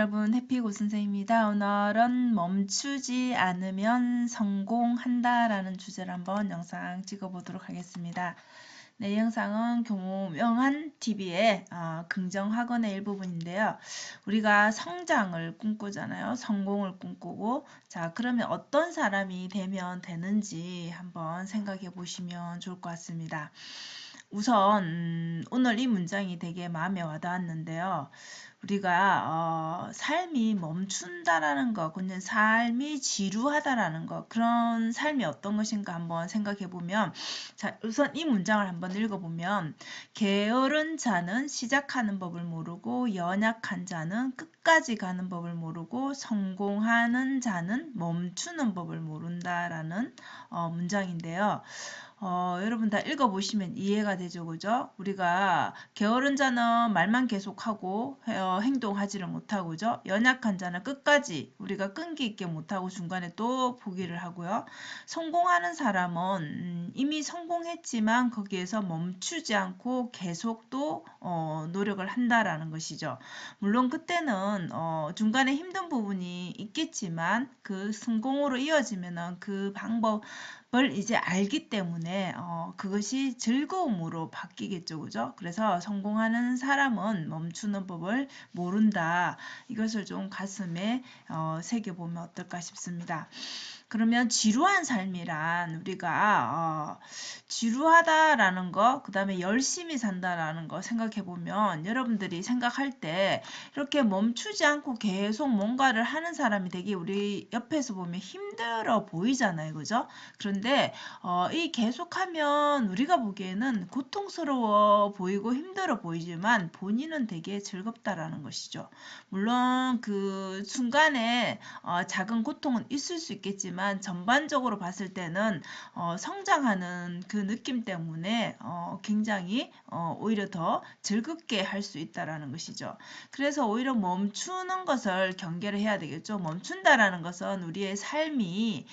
여러분, 해피고 선생입니다. 오늘은 멈추지 않으면 성공한다라는 주제로 한번 영상 찍어보도록 하겠습니다. 네, 이 영상은 교명한 TV의 긍정학원의 일부분인데요. 우리가 성장을 꿈꾸잖아요. 성공을 꿈꾸고, 자, 그러면 어떤 사람이 되면 되는지 한번 생각해 보시면 좋을 것 같습니다. 우선 오늘 이 문장이 되게 마음에 와닿았는데요. 우리가 삶이 멈춘다라는 것, 그냥 삶이 지루하다라는 것, 그런 삶이 어떤 것인가 한번 생각해 보면, 자, 우선 이 문장을 한번 읽어보면, 게으른 자는 시작하는 법을 모르고 연약한 자는 끝까지 가는 법을 모르고 성공하는 자는 멈추는 법을 모른다라는 문장인데요. 여러분 다 읽어보시면 이해가 되죠, 그죠? 우리가 게으른 자는 말만 계속하고 행동하지를 못하고, 그죠? 연약한 자는 끝까지 우리가 끈기 있게 못하고 중간에 또 포기를 하고요. 성공하는 사람은 이미 성공했지만 거기에서 멈추지 않고 계속 또 노력을 한다라는 것이죠. 물론 그때는 중간에 힘든 부분이 있겠지만 그 성공으로 이어지면은 그 방법을 이제 알기 때문에 그것이 즐거움으로 바뀌겠죠, 그죠? 그래서 성공하는 사람은 멈추는 법을 모른다. 이것을 좀 가슴에 새겨보면 어떨까 싶습니다. 그러면 지루한 삶이란 우리가 지루하다라는 거, 그 다음에 열심히 산다라는 거 생각해 보면 여러분들이 생각할 때 이렇게 멈추지 않고 계속 뭔가를 하는 사람이 되게 우리 옆에서 보면 힘들어 보이잖아요, 그죠? 그런데 이 계속하면 우리가 보기에는 고통스러워 보이고 힘들어 보이지만 본인은 되게 즐겁다라는 것이죠. 물론 그 순간에 작은 고통은 있을 수 있겠지만 전반적으로 봤을 때는 성장하는 그 느낌 때문에 굉장히 오히려 더 즐겁게 할 수 있다라는 것이죠. 그래서 오히려 멈추는 것을 경계를 해야 되겠죠. 멈춘다라는 것은 우리의 삶이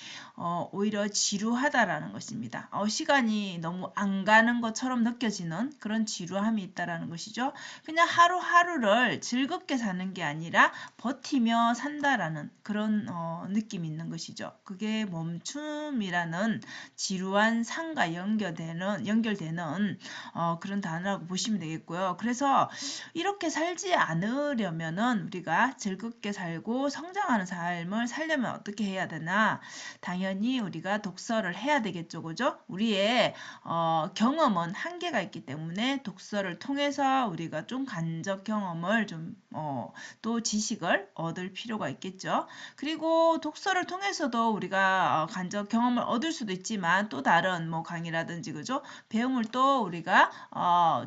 오히려 지루하다라는 것입니다. 시간이 너무 안 가는 것처럼 느껴지는 그런 지루함이 있다라는 것이죠. 그냥 하루하루를 즐겁게 사는 게 아니라 버티며 산다라는 그런 느낌이 있는 것이죠. 그게 멈춤이라는 지루한 삶과 연결되는 그런 단어라고 보시면 되겠고요. 그래서 이렇게 살지 않으려면은 우리가 즐겁게 살고 성장하는 삶을 살려면 어떻게 해야 되나? 당연히 우리가 독서를 해야 되겠죠, 그죠? 우리의 경험은 한계가 있기 때문에 독서를 통해서 우리가 좀 간접 경험을 또 지식을 얻을 필요가 있겠죠. 그리고 독서를 통해서도 우리가 간접 경험을 얻을 수도 있지만 또 다른 뭐 강의라든지, 그죠? 배움을 또 우리가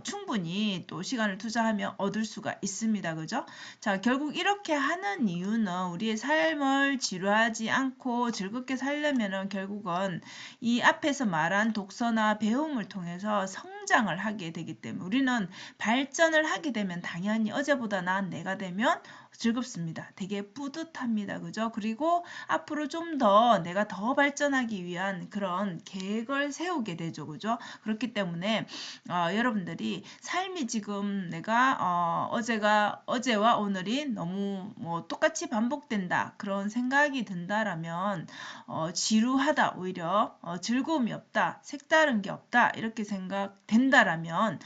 충분히 또 시간을 투자하면 얻을 수가 있습니다, 그죠? 자, 결국 이렇게 하는 이유는 우리의 삶을 지루하지 않고 즐겁게 살려면은 결국은 이 앞에서 말한 독서나 배움을 통해서 성장을 하게 되기 때문에 우리는 발전을 하게 되면 당연히 어제보다 나은 내가 되면 즐겁습니다. 되게 뿌듯합니다. 그죠? 그리고 앞으로 좀 더 내가 더 발전하기 위한 그런 계획을 세우게 되죠. 그죠? 그렇기 때문에 여러분들이 삶이 지금 내가 어제와 오늘이 너무 뭐 똑같이 반복된다. 그런 생각이 든다라면 지루하다. 오히려 즐거움이 없다. 색다른 게 없다. 이렇게 생각된다라면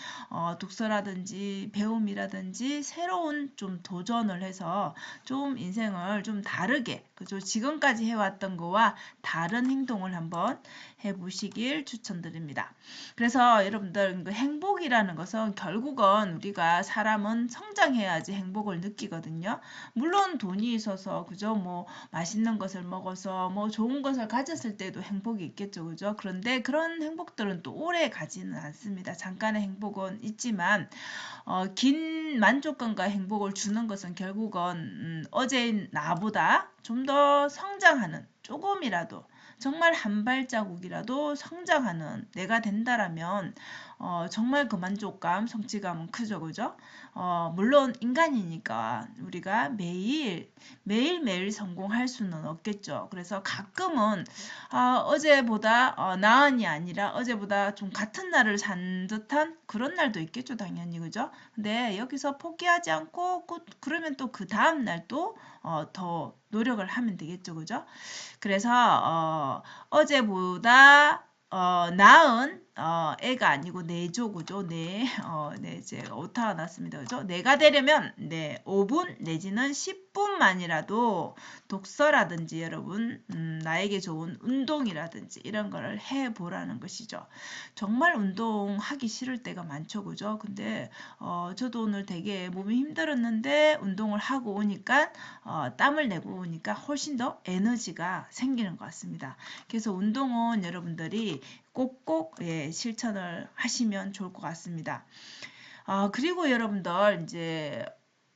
독서라든지 배움이라든지 새로운 좀 도전을 해서 좀 인생을 좀 다르게, 그죠? 지금까지 해왔던 거와 다른 행동을 한번 해보시길 추천드립니다. 그래서 여러분들 행복이라는 것은 결국은 우리가 사람은 성장해야지 행복을 느끼거든요. 물론 돈이 있어서, 그죠? 뭐 맛있는 것을 먹어서 뭐 좋은 것을 가졌을 때도 행복이 있겠죠, 그죠? 그런데 그런 행복들은 또 오래 가지는 않습니다. 잠깐의 행복은 있지만 긴 만족감과 행복을 주는 것은 결국은 어제의 나보다 좀 더 성장하는, 조금이라도 정말 한 발자국이라도 성장하는 내가 된다라면 정말 그 만족감, 성취감은 크죠, 그죠? 물론 인간이니까 우리가 매일매일 성공할 수는 없겠죠. 그래서 가끔은 어제보다 나은이 아니라 어제보다 좀 같은 날을 산 듯한 그런 날도 있겠죠, 당연히, 그죠? 근데 여기서 포기하지 않고 그러면 또 그 다음 날도 더 노력을 하면 되겠죠, 그죠? 그래서 어제보다 나은 애가 아니고 내조, 그죠? 네, 이제 오타가 났습니다, 그죠? 내가 되려면 5분 내지는 10분만이라도 독서라든지 여러분 나에게 좋은 운동이라든지 이런 거를 해보라는 것이죠. 정말 운동하기 싫을 때가 많죠, 그죠? 근데 저도 오늘 되게 몸이 힘들었는데 운동을 하고 오니까 땀을 내고 오니까 훨씬 더 에너지가 생기는 것 같습니다. 그래서 운동은 여러분들이 꼭꼭 실천을 하시면 좋을 것 같습니다. 그리고 여러분들 이제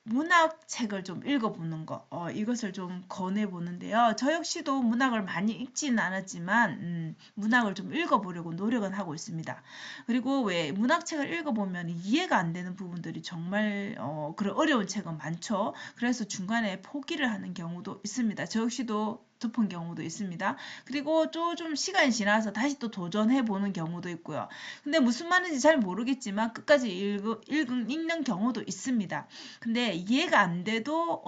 문학책을 좀 읽어보는 거, 이것을 좀 권해보는데요. 저 역시도 문학을 많이 읽지는 않았지만 문학을 좀 읽어보려고 노력은 하고 있습니다. 그리고 왜 문학책을 읽어보면 이해가 안 되는 부분들이 정말 그런 어려운 책은 많죠. 그래서 중간에 포기를 하는 경우도 있습니다. 저 역시도 덮은 경우도 있습니다. 그리고 또 좀 시간이 지나서 다시 또 도전해 보는 경우도 있고요. 근데 무슨 말인지 잘 모르겠지만 끝까지 읽는 경우도 있습니다. 근데 이해가 안 돼도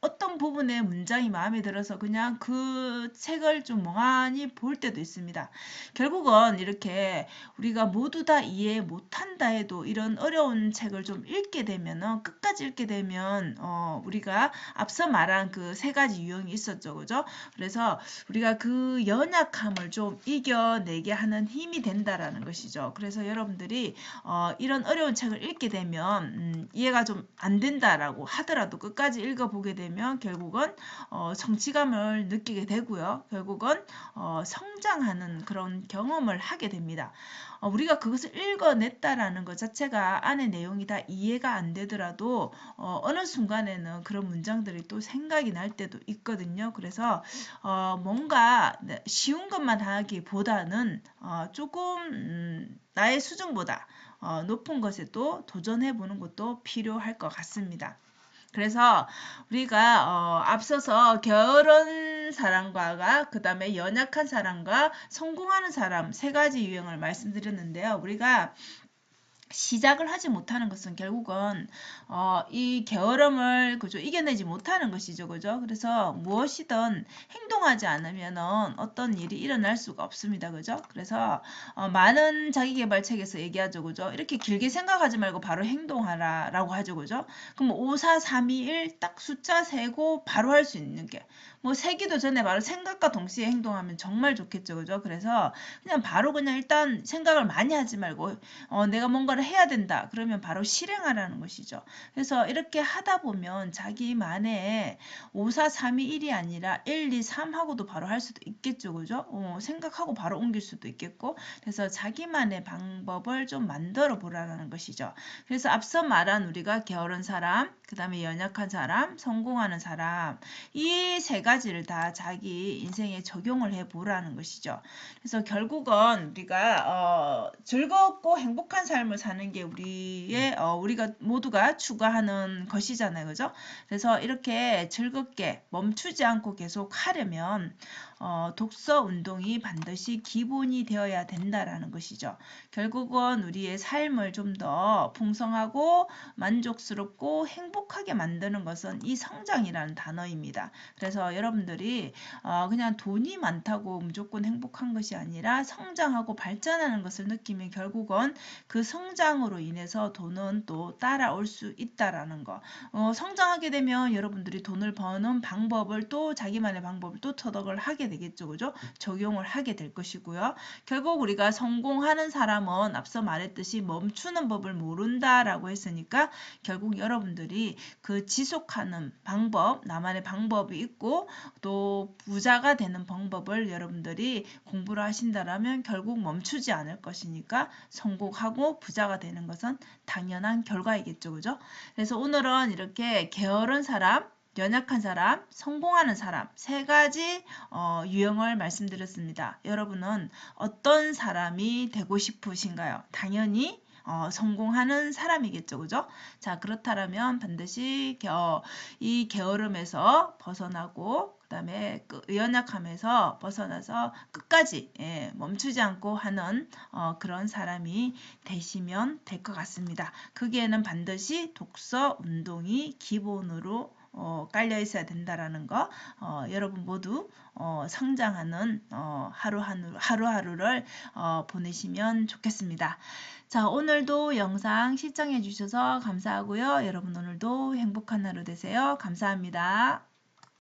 어떤 부분의 문장이 마음에 들어서 그냥 그 책을 좀 멍하니 볼 때도 있습니다. 결국은 이렇게 우리가 모두 다 이해 못한다 해도 이런 어려운 책을 좀 읽게 되면 끝까지 읽게 되면 우리가 앞서 말한 그 세 가지 유형이 있었죠, 그죠? 그래서 우리가 그 연약함을 좀 이겨내게 하는 힘이 된다라는 것이죠. 그래서 여러분들이 이런 어려운 책을 읽게 되면 이해가 좀 안 된다라고 하더라도 끝까지 읽어보게 되면 결국은 성취감을 느끼게 되고요. 결국은 성장하는 그런 경험을 하게 됩니다. 우리가 그것을 읽어냈다라는 것 자체가 안의 내용이 다 이해가 안 되더라도 어느 순간에는 그런 문장들이 또 생각이 날 때도 있거든요. 그래서 뭔가 쉬운 것만 하기보다는 조금 나의 수준보다 높은 것에 또 도전해보는 것도 필요할 것 같습니다. 그래서 우리가 앞서서 게으른 사람과 그 다음에 연약한 사람과 성공하는 사람 세 가지 유형을 말씀드렸는데요. 우리가 시작을 하지 못하는 것은 결국은 이 게으름을 그죠 이겨내지 못하는 것이죠, 그죠? 그래서 무엇이든 행동하지 않으면은 어떤 일이 일어날 수가 없습니다, 그죠? 그래서 많은 자기계발책에서 얘기하죠, 그죠? 이렇게 길게 생각하지 말고 바로 행동하라라고 하죠, 그죠? 그럼 5, 4, 3, 2, 1 딱 숫자 세고 바로 할 수 있는 게 뭐 세기도 전에 바로 생각과 동시에 행동하면 정말 좋겠죠, 그죠? 그래서 그냥 바로 그냥 일단 생각을 많이 하지 말고 내가 뭔가를 해야 된다. 그러면 바로 실행하라는 것이죠. 그래서 이렇게 하다 보면 자기만의 5, 4, 3, 2, 1이 아니라 1, 2, 3 하고도 바로 할 수도 있겠죠. 그죠? 생각하고 바로 옮길 수도 있겠고. 그래서 자기만의 방법을 좀 만들어 보라는 것이죠. 그래서 앞서 말한 우리가 게으른 사람, 그 다음에 연약한 사람, 성공하는 사람 이 세 가지를 다 자기 인생에 적용을 해 보라는 것이죠. 그래서 결국은 우리가 즐겁고 행복한 삶을 사는 게 우리가 모두가 추구하는 것이잖아요, 그죠? 그래서 이렇게 즐겁게 멈추지 않고 계속 하려면 독서 운동이 반드시 기본이 되어야 된다라는 것이죠. 결국은 우리의 삶을 좀 더 풍성하고 만족스럽고 행복하게 만드는 것은 이 성장이라는 단어입니다. 그래서 여러분들이 그냥 돈이 많다고 무조건 행복한 것이 아니라 성장하고 발전하는 것을 느끼면 결국은 그 성장으로 인해서 돈은 또 따라올 수 있다라는 거. 성장하게 되면 여러분들이 돈을 버는 방법을 또 자기만의 방법을 또 터득을 하게 되겠죠, 그죠? 적용을 하게 될 것이고요. 결국 우리가 성공하는 사람은 앞서 말했듯이 멈추는 법을 모른다라고 했으니까 결국 여러분들이 그 지속하는 방법, 나만의 방법이 있고 또 부자가 되는 방법을 여러분들이 공부를 하신다라면 결국 멈추지 않을 것이니까 성공하고 부자가 되는 것은 당연한 결과이겠죠, 그죠? 그래서 오늘은 이렇게 게으른 사람, 연약한 사람, 성공하는 사람 세 가지 유형을 말씀드렸습니다. 여러분은 어떤 사람이 되고 싶으신가요? 당연히 성공하는 사람이겠죠. 그죠? 자, 그렇다면 반드시 이 게으름에서 벗어나고 그 다음에 연약함에서 벗어나서 끝까지 멈추지 않고 하는 그런 사람이 되시면 될 것 같습니다. 거기에는 반드시 독서, 운동이 기본으로 깔려 있어야 된다라는 거 여러분 모두 성장하는 하루하루를 보내시면 좋겠습니다. 자, 오늘도 영상 시청해 주셔서 감사하고요. 여러분 오늘도 행복한 하루 되세요. 감사합니다.